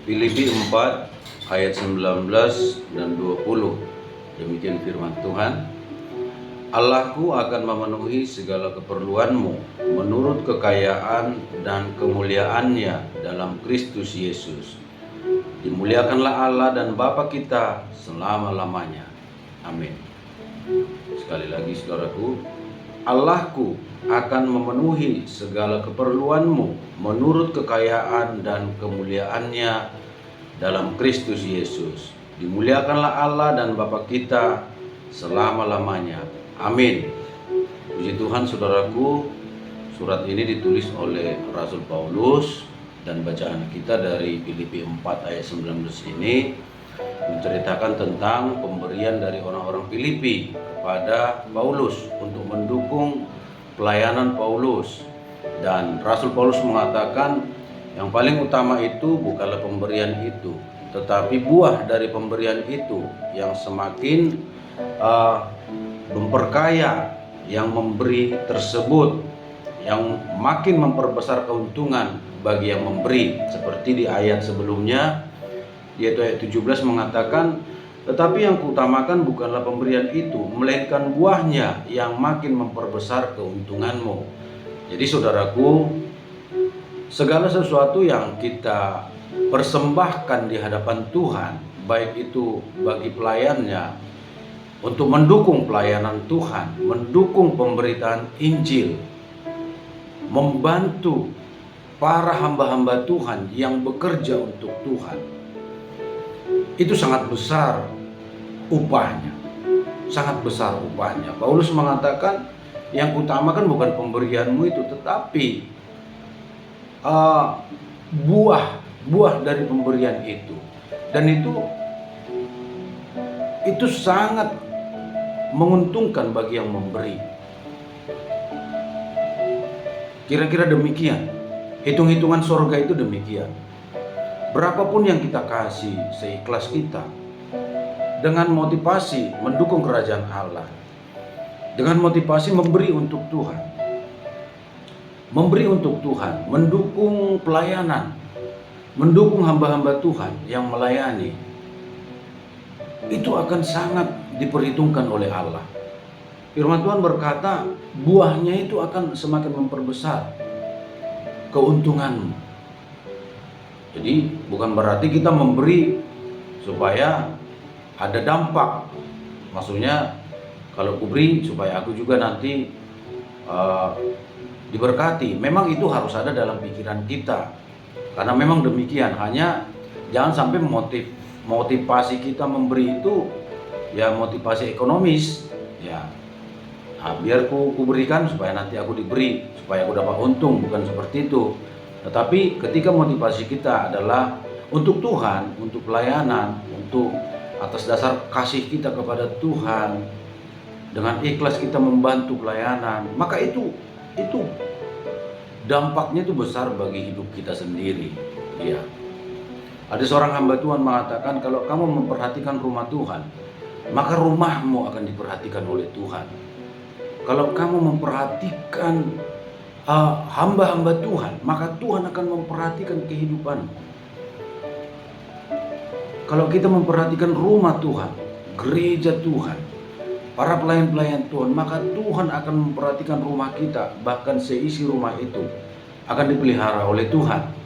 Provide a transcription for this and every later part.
Filipi 4 ayat 19 dan 20. Demikian firman Tuhan. Allahku akan memenuhi segala keperluanmu menurut kekayaan dan kemuliaannya dalam Kristus Yesus. Dimuliakanlah Allah dan Bapa kita selama-lamanya. Amin. Sekali lagi saudaraku, Allahku akan memenuhi segala keperluanmu menurut kekayaan dan kemuliaannya dalam Kristus Yesus. Dimuliakanlah Allah dan Bapa kita selama-lamanya. Amin. Puji Tuhan saudaraku, surat ini ditulis oleh Rasul Paulus dan bacaan kita dari Filipi 4 ayat 19 ini menceritakan tentang pemberian dari orang-orang Filipi kepada Paulus untuk mendukung pelayanan Paulus. Dan Rasul Paulus mengatakan yang paling utama itu bukanlah pemberian itu, tetapi buah dari pemberian itu yang semakin memperkaya yang memberi tersebut, yang makin memperbesar keuntungan bagi yang memberi. Seperti di ayat sebelumnya, yaitu ayat 17 mengatakan, tetapi yang kuutamakan bukanlah pemberian itu, melainkan buahnya yang makin memperbesar keuntunganmu. Jadi saudaraku, segala sesuatu yang kita persembahkan di hadapan Tuhan, baik itu bagi pelayannya, untuk mendukung pelayanan Tuhan, mendukung pemberitaan Injil, membantu para hamba-hamba Tuhan yang bekerja untuk Tuhan, itu sangat besar upahnya, sangat besar upahnya. Paulus mengatakan yang utamakan bukan pemberianmu itu, tetapi buah dari pemberian itu. Dan itu sangat menguntungkan bagi yang memberi. Kira-kira demikian. Hitung-hitungan sorga itu demikian. Berapapun yang kita kasih seikhlas kita, dengan motivasi mendukung kerajaan Allah, dengan motivasi memberi untuk Tuhan, mendukung pelayanan, mendukung hamba-hamba Tuhan yang melayani, itu akan sangat diperhitungkan oleh Allah. Firman Tuhan berkata, buahnya itu akan semakin memperbesar keuntunganmu. Jadi bukan berarti kita memberi supaya ada dampak. Maksudnya kalau aku beri supaya aku juga nanti diberkati. Memang itu harus ada dalam pikiran kita, karena memang demikian. Hanya jangan sampai motivasi kita memberi itu ya motivasi ekonomis, ya. Nah, biar ku berikan supaya nanti aku diberi, supaya aku dapat untung, bukan seperti itu. Tetapi ketika motivasi kita adalah untuk Tuhan, untuk pelayanan, untuk atas dasar kasih kita kepada Tuhan, dengan ikhlas kita membantu pelayanan, maka itu dampaknya itu besar bagi hidup kita sendiri. Ya. Ada seorang hamba Tuhan mengatakan, kalau kamu memperhatikan rumah Tuhan, maka rumahmu akan diperhatikan oleh Tuhan. Kalau kamu memperhatikan hamba-hamba Tuhan, maka Tuhan akan memperhatikan kehidupanmu. Kalau kita memperhatikan rumah Tuhan, gereja Tuhan, para pelayan-pelayan Tuhan, maka Tuhan akan memperhatikan rumah kita. Bahkan seisi rumah itu akan dipelihara oleh Tuhan.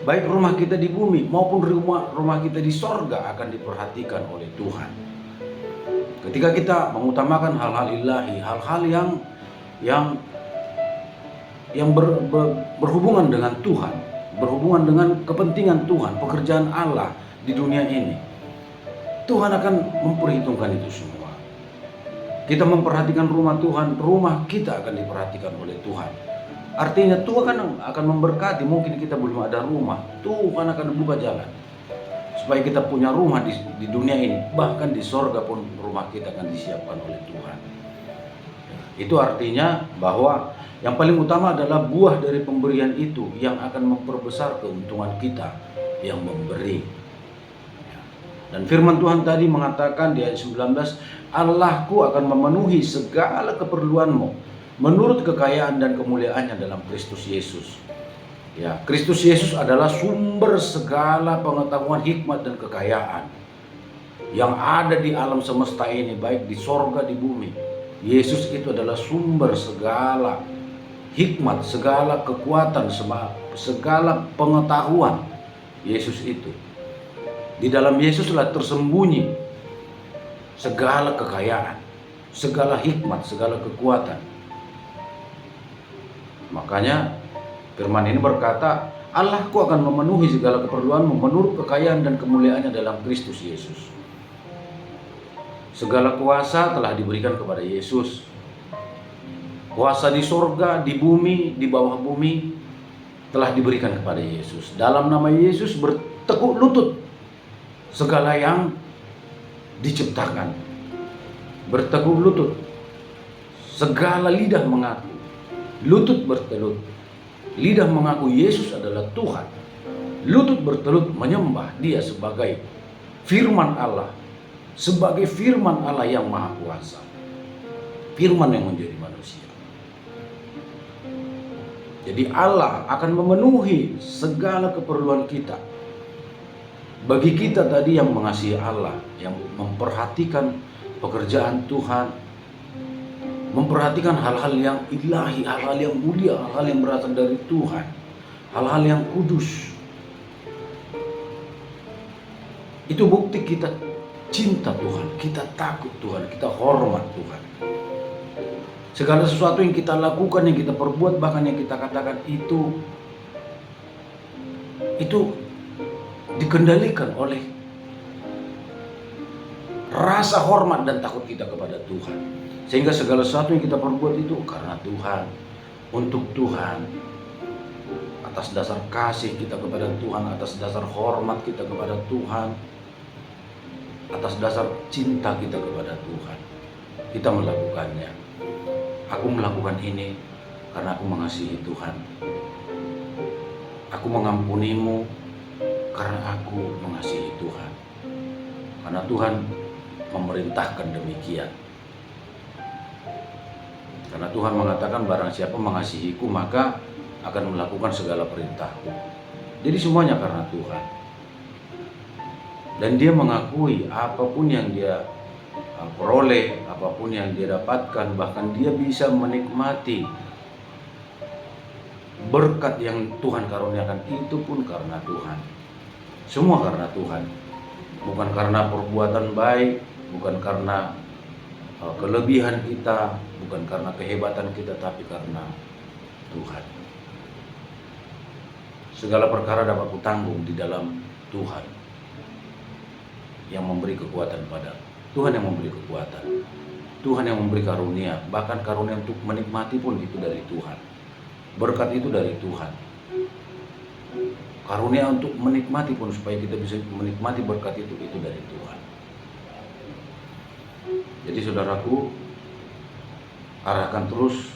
Baik rumah kita di bumi maupun rumah kita di sorga akan diperhatikan oleh Tuhan. Ketika kita mengutamakan hal-hal ilahi, hal-hal yang berhubungan dengan Tuhan, berhubungan dengan kepentingan Tuhan, pekerjaan Allah di dunia ini, Tuhan akan memperhitungkan itu semua. Kita memperhatikan rumah Tuhan, rumah kita akan diperhatikan oleh Tuhan. Artinya Tuhan akan memberkati. Mungkin kita belum ada rumah, Tuhan akan buka jalan supaya kita punya rumah di dunia ini. Bahkan di sorga pun rumah kita akan disiapkan oleh Tuhan. Itu artinya bahwa yang paling utama adalah buah dari pemberian itu yang akan memperbesar keuntungan kita yang memberi. Dan firman Tuhan tadi mengatakan di ayat 19, Allahku akan memenuhi segala keperluanmu menurut kekayaan dan kemuliaannya dalam Kristus Yesus. Ya, Kristus Yesus adalah sumber segala pengetahuan, hikmat dan kekayaan yang ada di alam semesta ini, baik di sorga, di bumi. Yesus itu adalah sumber segala hikmat, segala kekuatan, segala pengetahuan. Yesus itu, di dalam Yesuslah tersembunyi segala kekayaan, segala hikmat, segala kekuatan. Makanya firman ini berkata, Allahku akan memenuhi segala keperluanmu menurut kekayaan dan kemuliaannya dalam Kristus Yesus. Segala kuasa telah diberikan kepada Yesus. Kuasa di sorga, di bumi, di bawah bumi telah diberikan kepada Yesus. Dalam nama Yesus bertekuk lutut segala yang diciptakan. Bertekuk lutut. Segala lidah mengaku. Lutut bertelut. Lidah mengaku Yesus adalah Tuhan. Lutut bertelut menyembah Dia sebagai firman Allah. Sebagai firman Allah yang maha kuasa. Firman yang menjadi manusia. Jadi Allah akan memenuhi segala keperluan kita. Bagi kita tadi yang mengasihi Allah, yang memperhatikan pekerjaan Tuhan, memperhatikan hal-hal yang ilahi, hal-hal yang mulia, hal-hal yang berasal dari Tuhan, hal-hal yang kudus. Itu bukti kita cinta Tuhan, kita takut Tuhan, kita hormat Tuhan. Segala sesuatu yang kita lakukan, yang kita perbuat, bahkan yang kita katakan itu dikendalikan oleh rasa hormat dan takut kita kepada Tuhan. Sehingga segala sesuatu yang kita perbuat itu karena Tuhan, untuk Tuhan, atas dasar kasih kita kepada Tuhan, atas dasar hormat kita kepada Tuhan, atas dasar cinta kita kepada Tuhan, kita melakukannya. Aku melakukan ini karena aku mengasihi Tuhan. Aku mengampunimu karena aku mengasihi Tuhan. Karena Tuhan memerintahkan demikian. Karena Tuhan mengatakan barang siapa mengasihiku maka akan melakukan segala perintahku. Jadi semuanya karena Tuhan. Dan dia mengakui apapun yang dia peroleh, apapun yang dia dapatkan, bahkan dia bisa menikmati berkat yang Tuhan karuniakan, itu pun karena Tuhan. Semua karena Tuhan. Bukan karena perbuatan baik, bukan karena kelebihan kita, bukan karena kehebatan kita, tapi karena Tuhan. Segala perkara dapat kutanggung di dalam Tuhan yang memberi kekuatan padaku. Tuhan yang memberi kekuatan, Tuhan yang memberi karunia, bahkan karunia untuk menikmati pun itu dari Tuhan. Berkat itu dari Tuhan. Karunia untuk menikmati pun, supaya kita bisa menikmati berkat itu dari Tuhan. Jadi saudaraku, arahkan terus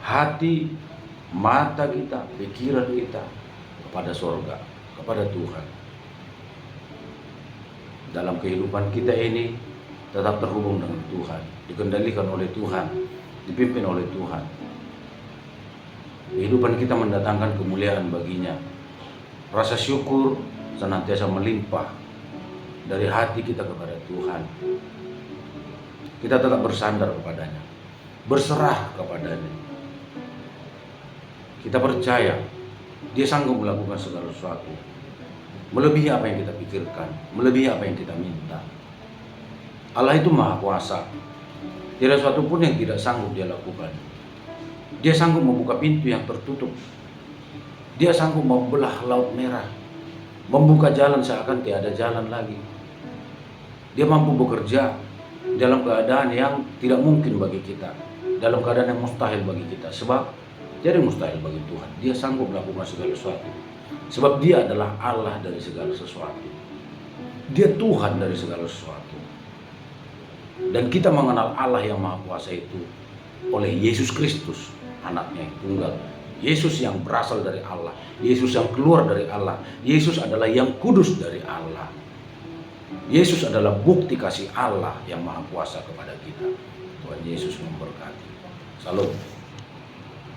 hati, mata kita, pikiran kita kepada sorga, kepada Tuhan. Dalam kehidupan kita ini tetap terhubung dengan Tuhan, dikendalikan oleh Tuhan, dipimpin oleh Tuhan. Kehidupan kita mendatangkan kemuliaan baginya. Rasa syukur senantiasa melimpah dari hati kita kepada Tuhan. Kita tetap bersandar kepadanya, berserah kepadanya. Kita percaya Dia sanggup melakukan segala sesuatu, melebihi apa yang kita pikirkan, melebihi apa yang kita minta. Allah itu maha kuasa. Tidak sesuatu pun yang tidak sanggup Dia lakukan. Dia sanggup membuka pintu yang tertutup. Dia sanggup membelah laut merah, membuka jalan seakan tiada jalan lagi. Dia mampu bekerja dalam keadaan yang tidak mungkin bagi kita, dalam keadaan yang mustahil bagi kita. Sebab jadi mustahil bagi Tuhan. Dia sanggup melakukan segala sesuatu. Sebab Dia adalah Allah dari segala sesuatu. Dia Tuhan dari segala sesuatu. Dan kita mengenal Allah yang maha kuasa itu oleh Yesus Kristus, anaknya yang tunggal. Yesus yang berasal dari Allah. Yesus yang keluar dari Allah. Yesus adalah yang kudus dari Allah. Yesus adalah bukti kasih Allah yang maha kuasa kepada kita. Tuhan Yesus memberkati. Salam.